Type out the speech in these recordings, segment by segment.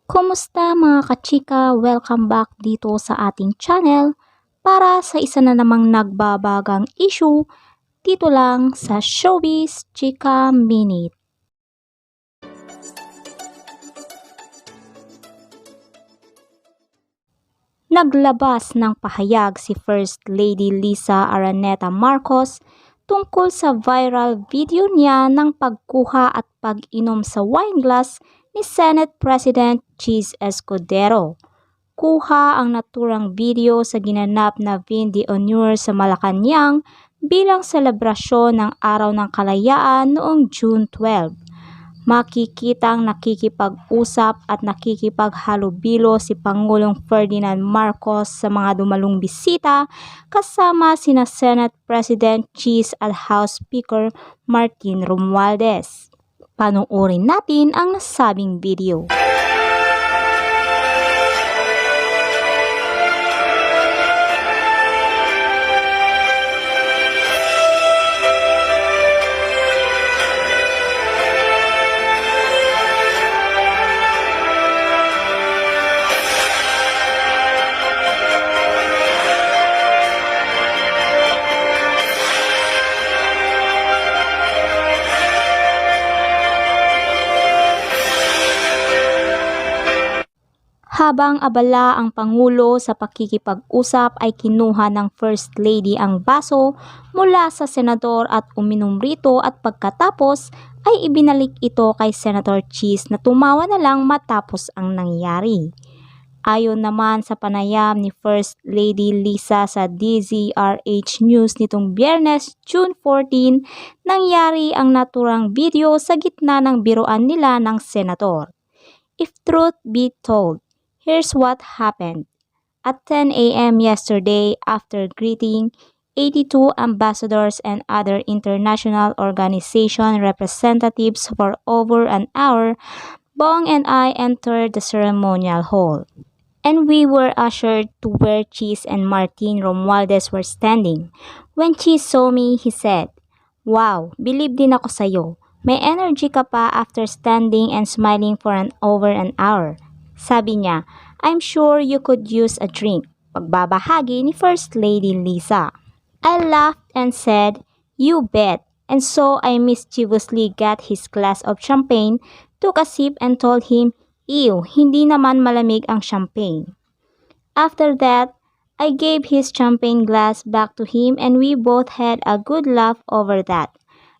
Kumusta mga kachika? Welcome back dito sa ating channel para sa isa na namang nagbabagang issue dito lang sa Showbiz Chika Minute. Naglabas ng pahayag si First Lady Liza Araneta Marcos tungkol sa viral video niya ng pagkuha at pag-inom sa wine glass ni Senate President Cheese Escudero. Kuha ang naturang video sa ginanap na Vin de Honor sa Malacanang bilang selebrasyon ng Araw ng Kalayaan noong June 12. Makikitang nakikipag-usap at nakikipaghalubilo si Pangulong Ferdinand Marcos sa mga dumalong bisita kasama sina Senate President Cheese at House Speaker Martin Romualdez. Panoorin natin ang nasabing video. Habang abala ang Pangulo sa pakikipag-usap ay kinuha ng First Lady ang baso mula sa senador at uminom rito at pagkatapos ay ibinalik ito kay Senator Cheese na tumawa na lang matapos ang nangyari. Ayon naman sa panayam ni First Lady Liza sa DZRH News nitong Biyernes, June 14, nangyari ang naturang video sa gitna ng biruan nila ng senador. If truth be told, here's what happened. At 10 a.m. yesterday, after greeting 82 ambassadors and other international organization representatives for over an hour, Bong and I entered the ceremonial hall. And we were ushered to where Cheese and Martin Romualdez were standing. When Cheese saw me, he said, "Wow, believe din ako sa'yo. May energy ka pa after standing and smiling for over an hour." Sabi niya, "I'm sure you could use a drink." Pagbabahagi ni First Lady Liza. I laughed and said, "You bet." And so I mischievously got his glass of champagne, took a sip and told him, "Ew, hindi naman malamig ang champagne." After that, I gave his champagne glass back to him and we both had a good laugh over that.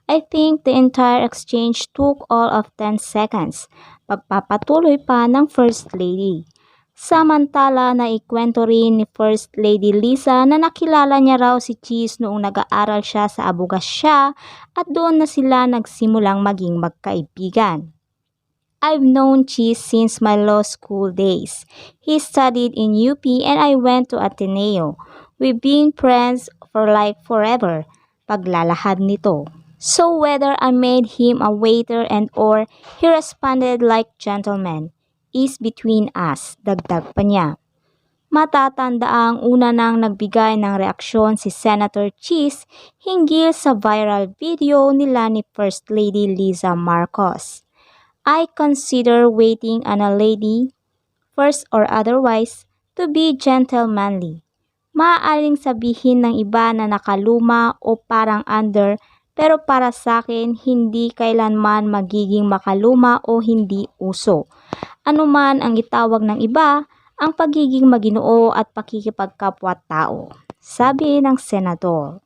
I think the entire exchange took all of 10 seconds. Pagpapatuloy pa ng First Lady. Samantala na ikwento rin ni First Lady Liza na nakilala niya raw si Cheese noong nag-aaral siya sa Abogasya at doon na sila nagsimulang maging magkaibigan. I've known Cheese since my law school days. He studied in UP and I went to Ateneo. We've been friends for like forever. Paglalahad nito. So whether I made him a waiter and or he responded like gentleman is between us, dagdag pa niya. Matatanda ang una nang nagbigay ng reaksyon si Senator Cheese hinggil sa viral video nila ni First Lady Liza Marcos. I consider waiting on a lady, first or otherwise, to be gentlemanly. Maaaring sabihin ng iba na nakaluma o parang under, pero para sa akin, hindi kailanman magiging makaluma o hindi uso. Anuman ang itawag ng iba, ang pagiging maginoo at pakikipagkapwa-tao, sabi ng senador.